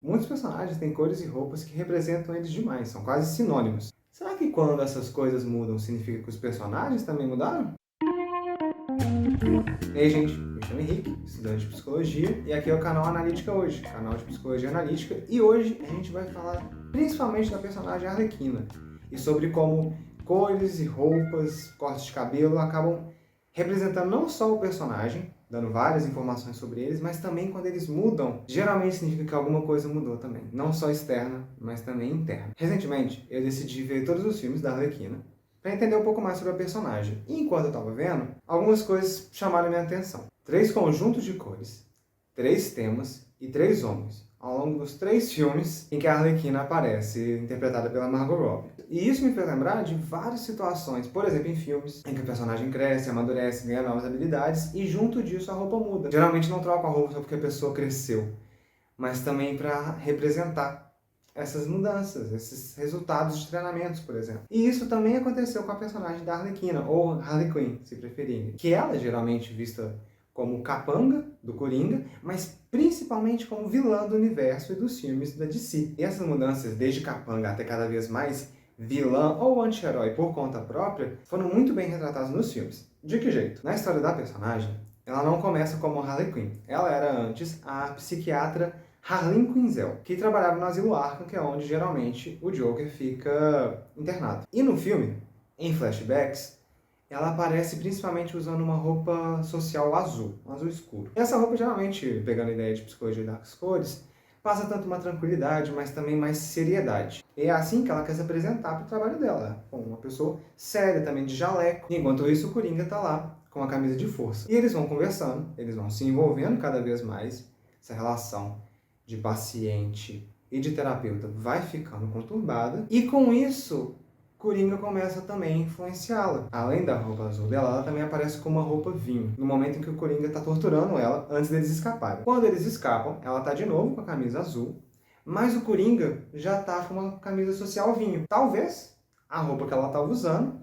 Muitos personagens têm cores e roupas que representam eles demais, são quase sinônimos. Será que quando essas coisas mudam, significa que os personagens também mudaram? E aí, gente, me chamo Henrique, estudante de Psicologia, e aqui é o canal Analítica Hoje, canal de Psicologia Analítica, e hoje a gente vai falar principalmente da personagem Arlequina, e sobre como cores e roupas, cortes de cabelo acabam representando não só o personagem, dando várias informações sobre eles, mas também quando eles mudam, geralmente significa que alguma coisa mudou também. Não só externa, mas também interna. Recentemente, eu decidi ver todos os filmes da Arlequina para entender um pouco mais sobre a personagem. E enquanto eu estava vendo, algumas coisas chamaram minha atenção. 3 conjuntos de cores, 3 temas e 3 homens, ao longo dos 3 filmes em que a Arlequina aparece, interpretada pela Margot Robbie. E isso me fez lembrar de várias situações, por exemplo, em filmes em que o personagem cresce, amadurece, ganha novas habilidades e junto disso a roupa muda. Geralmente não troca a roupa só porque a pessoa cresceu, mas também para representar essas mudanças, esses resultados de treinamentos, por exemplo. E isso também aconteceu com a personagem da Arlequina, ou Harley Quinn, se preferirem, que ela é geralmente vista como capanga do Coringa, mas principalmente como vilã do universo e dos filmes da DC. E essas mudanças, desde capanga até cada vez mais vilã ou anti-herói por conta própria, foram muito bem retratadas nos filmes. De que jeito? Na história da personagem, ela não começa como Harley Quinn. Ela era antes a psiquiatra Harleen Quinzel, que trabalhava no Asilo Arkham, que é onde geralmente o Joker fica internado. E no filme, em flashbacks, ela aparece principalmente usando uma roupa social azul, um azul escuro. E essa roupa, geralmente, pegando a ideia de psicologia das cores, passa tanto uma tranquilidade, mas também mais seriedade. E é assim que ela quer se apresentar para o trabalho dela, como uma pessoa séria, também de jaleco. Enquanto isso, o Coringa está lá com a camisa de força. E eles vão conversando, eles vão se envolvendo cada vez mais, essa relação de paciente e de terapeuta vai ficando conturbada, e com isso, Coringa começa também a influenciá-la. Além da roupa azul dela, ela também aparece com uma roupa vinho, no momento em que o Coringa está torturando ela antes deles escaparem. Quando eles escapam, ela está de novo com a camisa azul, mas o Coringa já está com uma camisa social vinho. Talvez a roupa que ela estava usando,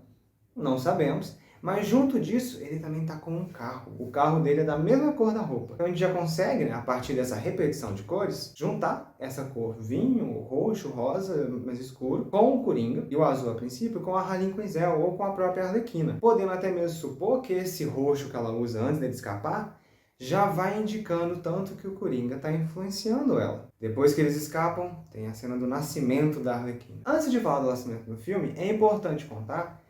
não sabemos, mas junto disso, ele também está com um carro. O carro dele é da mesma cor da roupa. Então a gente já consegue, né, a partir dessa repetição de cores, juntar essa cor vinho, roxo, rosa, mais escuro, com o Coringa, e o azul a princípio, com a Harleen Quinzel ou com a própria Arlequina. Podendo até mesmo supor que esse roxo que ela usa antes dele escapar já vai indicando tanto que o Coringa está influenciando ela. Depois que eles escapam, tem a cena do nascimento da Arlequina. Antes de falar do nascimento do filme, é importante contar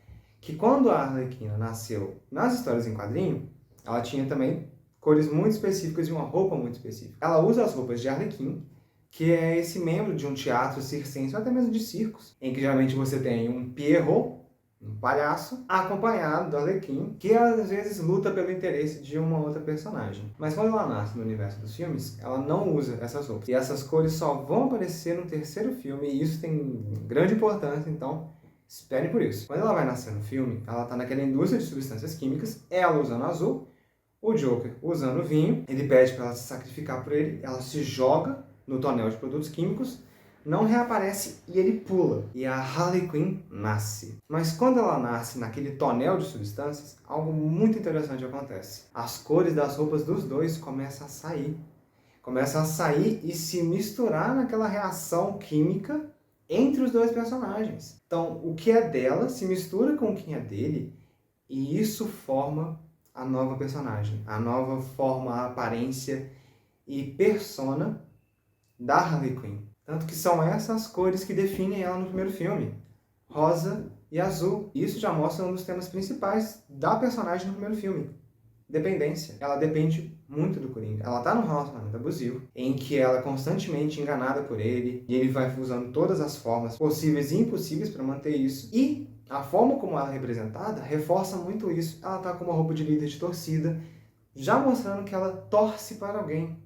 que quando a Arlequina nasceu nas histórias em quadrinho, ela tinha também cores muito específicas e uma roupa muito específica. Ela usa as roupas de Arlequim, que é esse membro de um teatro circense, ou até mesmo de circos, em que geralmente você tem um Pierrot, um palhaço, acompanhado do Arlequim, que às vezes luta pelo interesse de uma outra personagem. Mas quando ela nasce no universo dos filmes, ela não usa essas roupas. E essas cores só vão aparecer no terceiro filme, e isso tem grande importância, então espere por isso. Quando ela vai nascer no filme, ela está naquela indústria de substâncias químicas, ela usando azul, o Joker usando vinho, ele pede para ela se sacrificar por ele, ela se joga no tonel de produtos químicos, não reaparece e ele pula. E a Harley Quinn nasce. Mas quando ela nasce naquele tonel de substâncias, algo muito interessante acontece. As cores das roupas dos dois começam a sair. Começam a sair e se misturar naquela reação química entre os dois personagens. Então, o que é dela se mistura com o que é dele, e isso forma a nova personagem, a nova forma, a aparência e persona da Harley Quinn. Tanto que são essas cores que definem ela no primeiro filme, rosa e azul. E isso já mostra um dos temas principais da personagem no primeiro filme, dependência. Ela depende muito do Coringa. Ela tá num relacionamento abusivo, em que ela é constantemente enganada por ele, e ele vai usando todas as formas possíveis e impossíveis para manter isso. E a forma como ela é representada reforça muito isso. Ela tá com uma roupa de líder de torcida, já mostrando que ela torce para alguém.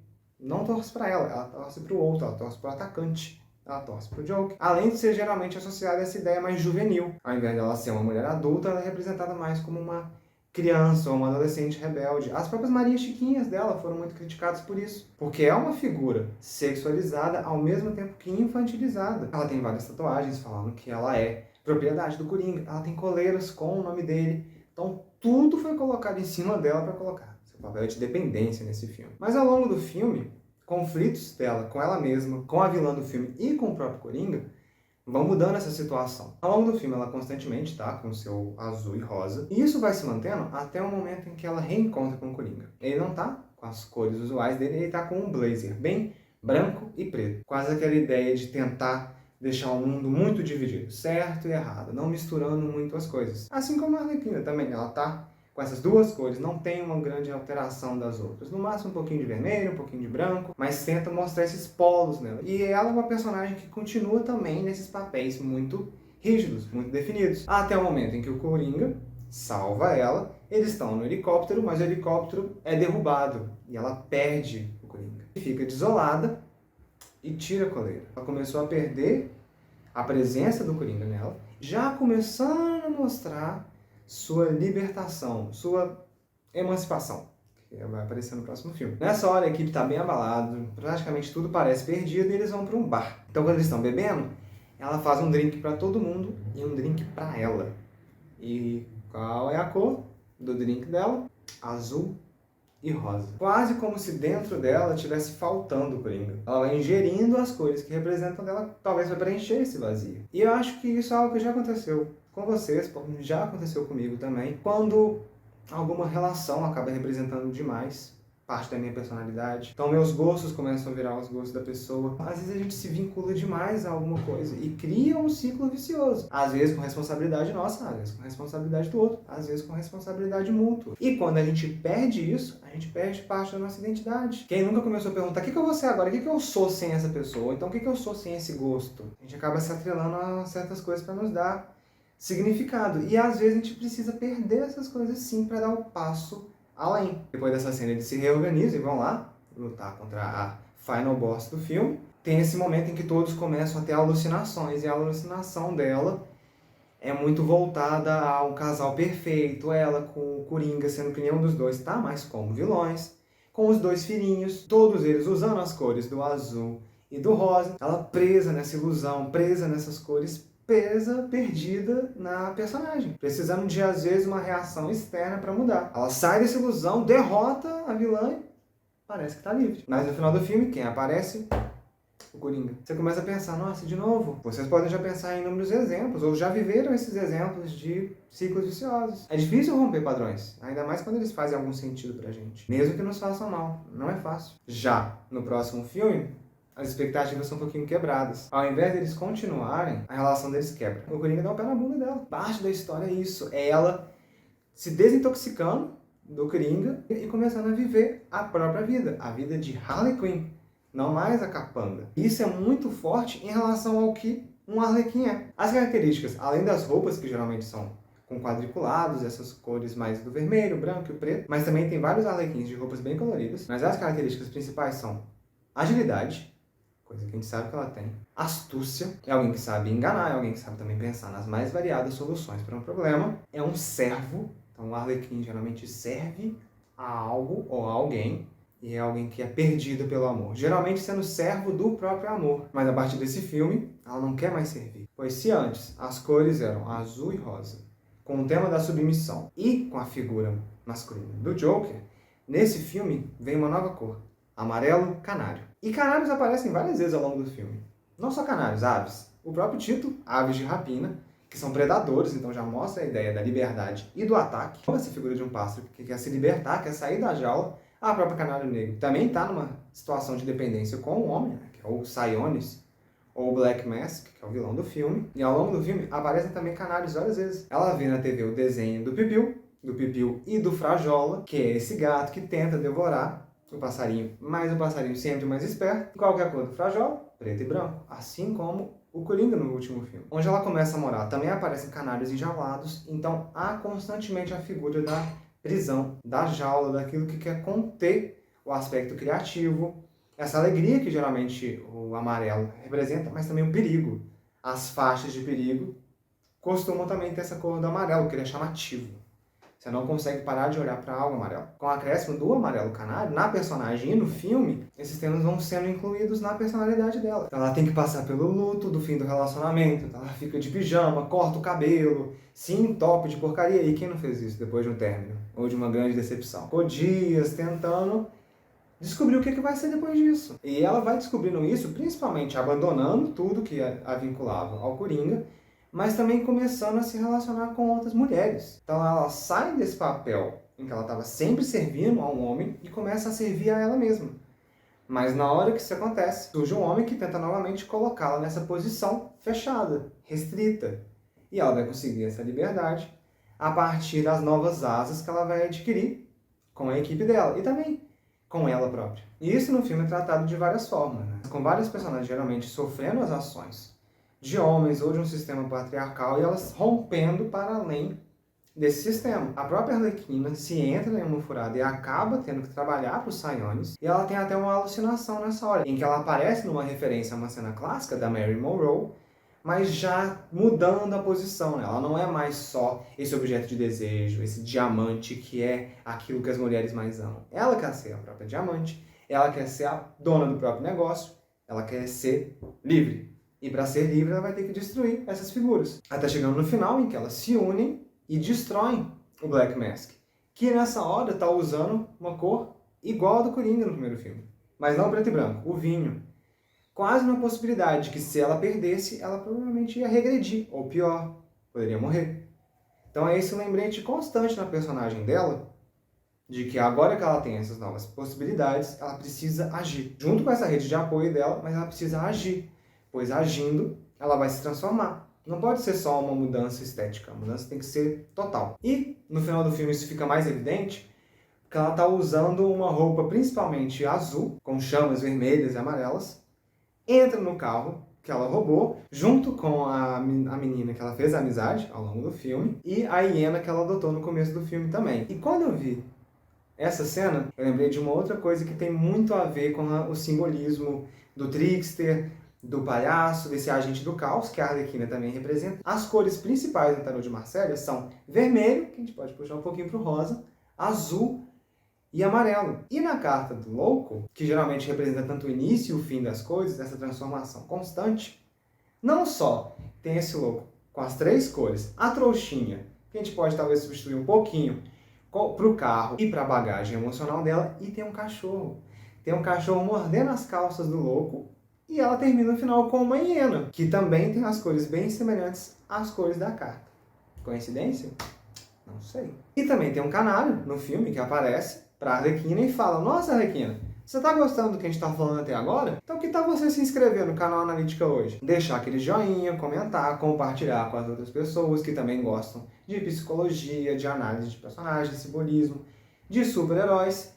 Não torce para ela torce para o outro, ela torce para o atacante. Ela torce pro Joker. Além de ser geralmente associada a essa ideia mais juvenil. Ao invés dela ser uma mulher adulta, ela é representada mais como uma criança ou uma adolescente rebelde. As próprias Marias Chiquinhas dela foram muito criticadas por isso, porque é uma figura sexualizada ao mesmo tempo que infantilizada. Ela tem várias tatuagens falando que ela é propriedade do Coringa, ela tem coleiras com o nome dele, então tudo foi colocado em cima dela para colocar seu papel de dependência nesse filme. Mas ao longo do filme, conflitos dela com ela mesma, com a vilã do filme e com o próprio Coringa, vão mudando essa situação. Ao longo do filme, ela constantemente tá com o seu azul e rosa. E isso vai se mantendo até o momento em que ela reencontra com o Coringa. Ele não tá com as cores usuais dele, ele tá com um blazer bem branco e preto. Quase aquela ideia de tentar deixar o mundo muito dividido, certo e errado, não misturando muito as coisas. Assim como a Arlequina também, ela tá com essas duas cores, não tem uma grande alteração das outras. No máximo um pouquinho de vermelho, um pouquinho de branco, mas tenta mostrar esses polos nela. E ela é uma personagem que continua também nesses papéis muito rígidos, muito definidos. Até o momento em que o Coringa salva ela, eles estão no helicóptero, mas o helicóptero é derrubado e ela perde o Coringa. Fica desolada e tira a coleira. Ela começou a perder a presença do Coringa nela, já começando a mostrar sua libertação, sua emancipação, que vai aparecer no próximo filme. Nessa hora a equipe está bem abalada, praticamente tudo parece perdido e eles vão para um bar. Então quando eles estão bebendo, ela faz um drink para todo mundo e um drink para ela. E qual é a cor do drink dela? Azul e rosa. Quase como se dentro dela tivesse faltando o Coringa. Ela vai ingerindo as cores que representam dela, talvez para preencher esse vazio. E eu acho que isso é algo que já aconteceu com vocês, já aconteceu comigo também, quando alguma relação acaba representando demais parte da minha personalidade. Então meus gostos começam a virar os gostos da pessoa. Às vezes a gente se vincula demais a alguma coisa e cria um ciclo vicioso. Às vezes com responsabilidade nossa, às vezes com responsabilidade do outro, às vezes com responsabilidade mútua. E quando a gente perde isso, a gente perde parte da nossa identidade. Quem nunca começou a perguntar, o que eu vou ser agora? O que eu sou sem essa pessoa? Então o que eu sou sem esse gosto? A gente acaba se atrelando a certas coisas para nos dar significado. E às vezes a gente precisa perder essas coisas sim para dar o passo além. Depois dessa cena eles se reorganizam e vão lá lutar contra a final boss do filme. Tem esse momento em que todos começam a ter alucinações, e a alucinação dela é muito voltada a um casal perfeito, ela com o Coringa, sendo que nenhum dos dois tá mais como vilões, com os dois filhinhos, todos eles usando as cores do azul e do rosa, ela presa nessa ilusão, presa nessas cores, presa, perdida na personagem, precisando de, às vezes, uma reação externa para mudar. Ela sai dessa ilusão, derrota a vilã e parece que tá livre. Mas no final do filme, quem aparece? O Coringa. Você começa a pensar, nossa, de novo? Vocês podem já pensar em inúmeros exemplos, ou já viveram esses exemplos de ciclos viciosos. É difícil romper padrões, ainda mais quando eles fazem algum sentido pra gente. Mesmo que nos façam mal, não é fácil. Já no próximo filme, as expectativas são um pouquinho quebradas. Ao invés deles continuarem, a relação deles quebra. O Coringa dá um pé na bunda dela. Parte da história é isso. É ela se desintoxicando do Coringa e começando a viver a própria vida. A vida de Harley Quinn. Não mais a capanga. Isso é muito forte em relação ao que um Arlequim é. As características, além das roupas, que geralmente são com quadriculados, essas cores mais do vermelho, branco e preto, mas também tem vários Arlequins de roupas bem coloridas. Mas as características principais são agilidade, coisa que a gente sabe que ela tem. Astúcia, é alguém que sabe enganar, é alguém que sabe também pensar nas mais variadas soluções para um problema. É um servo, então o Arlequim geralmente serve a algo ou a alguém, e é alguém que é perdido pelo amor. Geralmente sendo servo do próprio amor. Mas a partir desse filme, ela não quer mais servir. Pois se antes as cores eram azul e rosa, com o tema da submissão e com a figura masculina do Joker, nesse filme vem uma nova cor. Amarelo canário. E canários aparecem várias vezes ao longo do filme. Não só canários, aves. O próprio título, aves de rapina, que são predadores, então já mostra a ideia da liberdade e do ataque. Essa figura de um pássaro que quer se libertar, quer sair da jaula. A própria canário negro também está numa situação de dependência com o homem, né, que é o Sionis, ou o Black Mask, que é o vilão do filme. E ao longo do filme aparecem também canários várias vezes. Ela vê na TV o desenho do Pipiu e do Frajola, que é esse gato que tenta devorar o passarinho, mas o passarinho sempre mais esperto. Qual que é a cor do Frajola? Preto e branco. Assim como o Coringa no último filme. Onde ela começa a morar também aparecem canários enjaulados, então há constantemente a figura da prisão, da jaula, daquilo que quer conter o aspecto criativo, essa alegria que geralmente o amarelo representa, mas também o perigo. As faixas de perigo costumam também ter essa cor do amarelo, que ele é chamativo. Você não consegue parar de olhar para algo amarelo. Com o acréscimo do amarelo canário, na personagem e no filme, esses temas vão sendo incluídos na personalidade dela. Então ela tem que passar pelo luto do fim do relacionamento, então ela fica de pijama, corta o cabelo, se entope de porcaria. E quem não fez isso depois de um término? Ou de uma grande decepção? Ficou dias tentando descobrir o que vai ser depois disso. E ela vai descobrindo isso, principalmente abandonando tudo que a vinculava ao Coringa, mas também começando a se relacionar com outras mulheres. Então ela sai desse papel em que ela estava sempre servindo a um homem e começa a servir a ela mesma. Mas na hora que isso acontece, surge um homem que tenta novamente colocá-la nessa posição fechada, restrita. E ela vai conseguir essa liberdade a partir das novas asas que ela vai adquirir com a equipe dela e também com ela própria. E isso no filme é tratado de várias formas, né? Com vários personagens geralmente sofrendo as ações de homens ou de um sistema patriarcal e elas rompendo para além desse sistema. A própria Arlequina se entra em uma furada e acaba tendo que trabalhar para os Psiones, e ela tem até uma alucinação nessa hora, em que ela aparece numa referência a uma cena clássica da Marilyn Monroe, mas já mudando a posição, né? Ela não é mais só esse objeto de desejo, esse diamante que é aquilo que as mulheres mais amam. Ela quer ser a própria diamante, ela quer ser a dona do próprio negócio, ela quer ser livre. E para ser livre, ela vai ter que destruir essas figuras. Até chegando no final, em que elas se unem e destroem o Black Mask, que nessa hora está usando uma cor igual a do Coringa no primeiro filme. Mas não preto e branco, o vinho. Quase uma possibilidade de que se ela perdesse, ela provavelmente ia regredir, ou pior, poderia morrer. Então é esse lembrete constante na personagem dela, de que agora que ela tem essas novas possibilidades, ela precisa agir. Junto com essa rede de apoio dela, mas ela precisa agir. Pois agindo, ela vai se transformar. Não pode ser só uma mudança estética, a mudança tem que ser total. E no final do filme isso fica mais evidente, porque ela está usando uma roupa principalmente azul, com chamas vermelhas e amarelas, entra no carro que ela roubou, junto com a menina que ela fez a amizade ao longo do filme, e a hiena que ela adotou no começo do filme também. E quando eu vi essa cena, eu lembrei de uma outra coisa que tem muito a ver com o simbolismo do trickster, do palhaço, desse agente do caos, que a Arlequina também representa. As cores principais do tarô de Marselha são vermelho, que a gente pode puxar um pouquinho para o rosa, azul e amarelo. E na carta do louco, que geralmente representa tanto o início e o fim das coisas, essa transformação constante, não só tem esse louco com as três cores, a trouxinha, que a gente pode talvez substituir um pouquinho para o carro e para a bagagem emocional dela, e tem um cachorro. Tem um cachorro mordendo as calças do louco, e ela termina no final com uma hiena, que também tem as cores bem semelhantes às cores da carta. Coincidência? Não sei. E também tem um canário no filme que aparece para a Arlequina e fala: nossa, Arlequina, você tá gostando do que a gente tá falando até agora? Então que tal você se inscrever no canal Analítica hoje? Deixar aquele joinha, comentar, compartilhar com as outras pessoas que também gostam de psicologia, de análise de personagens, de simbolismo, de super-heróis.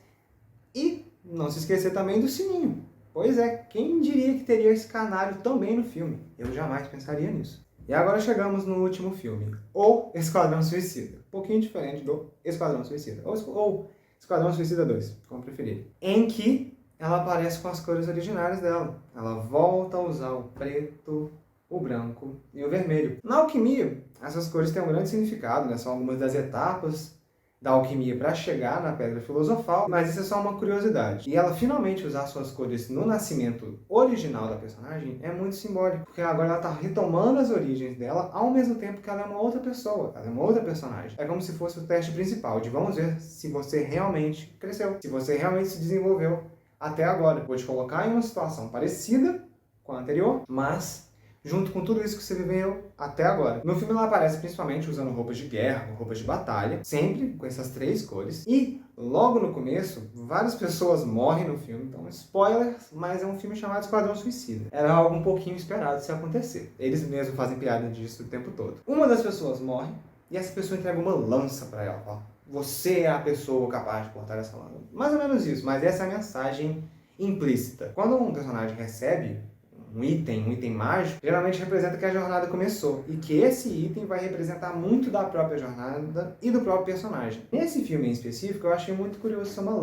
E não se esquecer também do sininho. Pois é, quem diria que teria esse canário também no filme? Eu jamais pensaria nisso. E agora chegamos no último filme, O Esquadrão Suicida. Um pouquinho diferente do Esquadrão Suicida. Ou Esquadrão Suicida 2, como preferir. Em que ela aparece com as cores originais dela. Ela volta a usar o preto, o branco e o vermelho. Na alquimia, essas cores têm um grande significado, né? São algumas das etapas da alquimia para chegar na Pedra Filosofal, mas isso é só uma curiosidade. E ela finalmente usar suas cores no nascimento original da personagem é muito simbólico, porque agora ela está retomando as origens dela ao mesmo tempo que ela é uma outra pessoa, ela é uma outra personagem. É como se fosse o teste principal de vamos ver se você realmente cresceu, se você realmente se desenvolveu até agora. Vou te colocar em uma situação parecida com a anterior, mas junto com tudo isso que você viveu até agora. No filme ela aparece principalmente usando roupas de guerra, roupas de batalha, sempre com essas três cores. E logo no começo, várias pessoas morrem no filme, então spoiler, mas é um filme chamado Esquadrão Suicida. Era algo um pouquinho esperado se acontecer. Eles mesmos fazem piada disso o tempo todo. Uma das pessoas morre e essa pessoa entrega uma lança para ela. Ó, você é a pessoa capaz de cortar essa lança. Mais ou menos isso, mas essa é a mensagem implícita. Quando um personagem recebe um item mágico, geralmente representa que a jornada começou e que esse item vai representar muito da própria jornada e do próprio personagem. Nesse filme em específico, eu achei muito curioso ser uma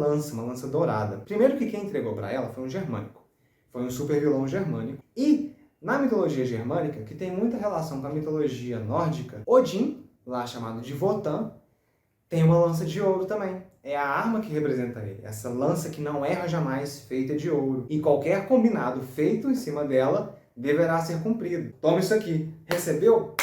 lança dourada. Primeiro que quem entregou para ela foi um germânico, foi um super vilão germânico. E na mitologia germânica, que tem muita relação com a mitologia nórdica, Odin, lá chamado de Wotan, tem uma lança de ouro também. É a arma que representa ele. Essa lança que não erra jamais, feita de ouro. E qualquer combinado feito em cima dela deverá ser cumprido. Toma isso aqui. Recebeu?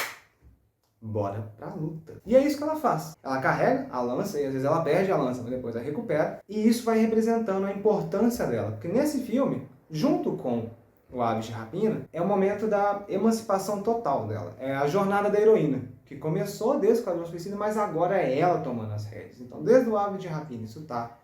bora pra luta. E é isso que ela faz. Ela carrega a lança e às vezes ela perde a lança, mas depois ela recupera. E isso vai representando a importância dela. Porque nesse filme, junto com o Aves de Rapina, é o momento da emancipação total dela. É a jornada da heroína, que começou desde o Esquadrão Suicida, mas agora é ela tomando as rédeas. Então, desde o Aves de Rapina, isso tá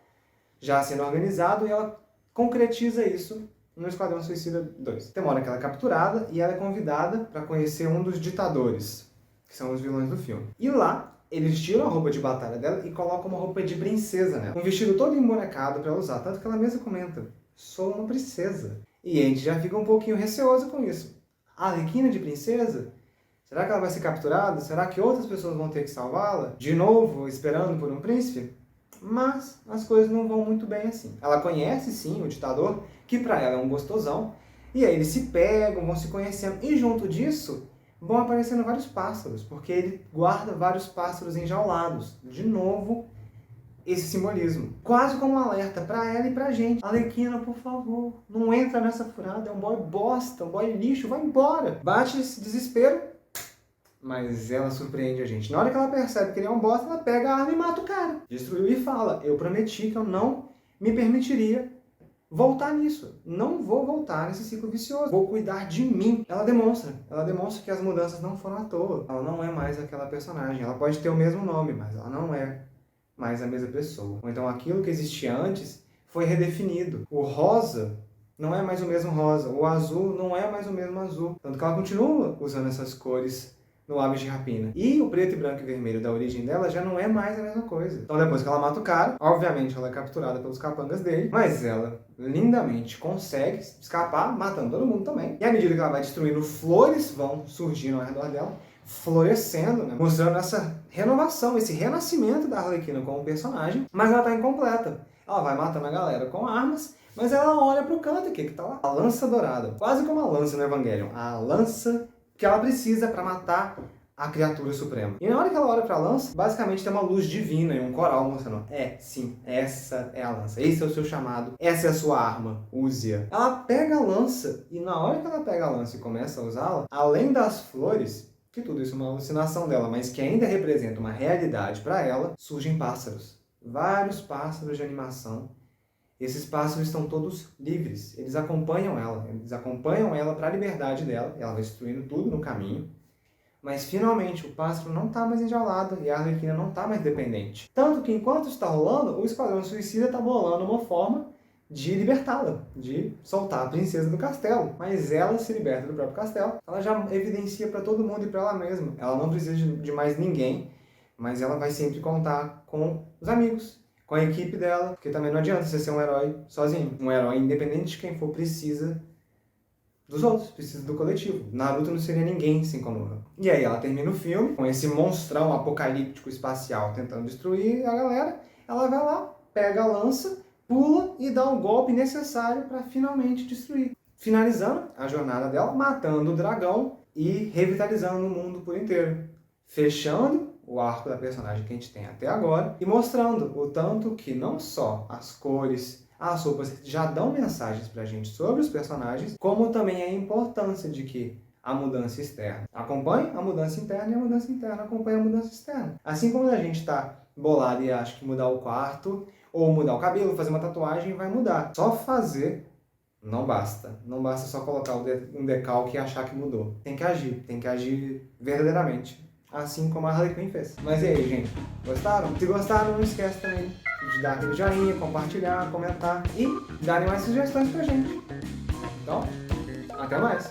já sendo organizado e ela concretiza isso no Esquadrão Suicida 2. Tem uma hora que ela é capturada e ela é convidada para conhecer um dos ditadores, que são os vilões do filme. E lá, eles tiram a roupa de batalha dela e colocam uma roupa de princesa nela. Um vestido todo embonecado para ela usar, tanto que ela mesma comenta, sou uma princesa. E a gente já fica um pouquinho receoso com isso. A Arlequina de princesa? Será que ela vai ser capturada? Será que outras pessoas vão ter que salvá-la? De novo, esperando por um príncipe? Mas as coisas não vão muito bem assim. Ela conhece, sim, o ditador, que pra ela é um gostosão, e aí eles se pegam, vão se conhecendo, e junto disso vão aparecendo vários pássaros, porque ele guarda vários pássaros enjaulados. De novo, esse simbolismo. Quase como um alerta pra ela e pra gente. Arlequina, por favor, não entra nessa furada, é um boy bosta, um boy lixo, vai embora. Bate esse desespero, mas ela surpreende a gente. Na hora que ela percebe que ele é um bosta, ela pega a arma e mata o cara. Destruiu e fala, eu prometi que eu não me permitiria voltar nisso. Não vou voltar nesse ciclo vicioso. Vou cuidar de mim. Ela demonstra que as mudanças não foram à toa. Ela não é mais aquela personagem. Ela pode ter o mesmo nome, mas ela não é mais a mesma pessoa. Ou então aquilo que existia antes foi redefinido. O rosa não é mais o mesmo rosa. O azul não é mais o mesmo azul. Tanto que ela continua usando essas cores no Aves de Rapina. E o preto e branco e vermelho da origem dela já não é mais a mesma coisa. Então depois que ela mata o cara, obviamente ela é capturada pelos capangas dele, mas ela lindamente consegue escapar, matando todo mundo também. E à medida que ela vai destruindo, flores vão surgindo ao redor dela, florescendo, né? Mostrando essa renovação, esse renascimento da Arlequina como personagem, mas ela tá incompleta. Ela vai matando a galera com armas, mas ela olha pro canto aqui, que tá lá. A lança dourada. Quase como a lança no Evangelion. A lança que ela precisa para matar a criatura suprema. E na hora que ela olha para a lança, basicamente tem uma luz divina e um coral mostrando, sim, essa é a lança, esse é o seu chamado, essa é a sua arma, use-a. Ela pega a lança e na hora que ela pega a lança e começa a usá-la, além das flores, que tudo isso é uma alucinação dela, mas que ainda representa uma realidade para ela, surgem pássaros. Vários pássaros de animação. Esses pássaros estão todos livres, eles acompanham ela para a liberdade dela, ela vai destruindo tudo no caminho, mas finalmente o pássaro não está mais enjaulado e a Arlequina não está mais dependente. Tanto que enquanto isso está rolando, o Esquadrão Suicida está bolando uma forma de libertá-la, de soltar a princesa do castelo, mas ela se liberta do próprio castelo, ela já evidencia para todo mundo e para ela mesma, ela não precisa de mais ninguém, mas ela vai sempre contar com os amigos, com a equipe dela, porque também não adianta você ser um herói sozinho. Um herói, independente de quem for, precisa dos outros, precisa do coletivo. Naruto não seria ninguém sem Konoha. E aí ela termina o filme com esse monstrão apocalíptico espacial tentando destruir a galera. Ela vai lá, pega a lança, pula e dá o golpe necessário para finalmente destruir. Finalizando a jornada dela, matando o dragão e revitalizando o mundo por inteiro. Fechando o arco da personagem que a gente tem até agora e mostrando o tanto que não só as cores, as roupas já dão mensagens pra gente sobre os personagens, como também a importância de que a mudança externa acompanhe a mudança interna e a mudança interna acompanha a mudança externa. Assim como a gente tá bolado e acha que mudar o quarto ou mudar o cabelo, fazer uma tatuagem vai mudar. Só fazer não basta. Não basta só colocar um decalque e achar que mudou. Tem que agir verdadeiramente. Assim como a Harley Quinn fez. Mas e aí, gente? Gostaram? Se gostaram, não esquece também de dar aquele joinha, compartilhar, comentar e darem mais sugestões pra gente. Então, até mais!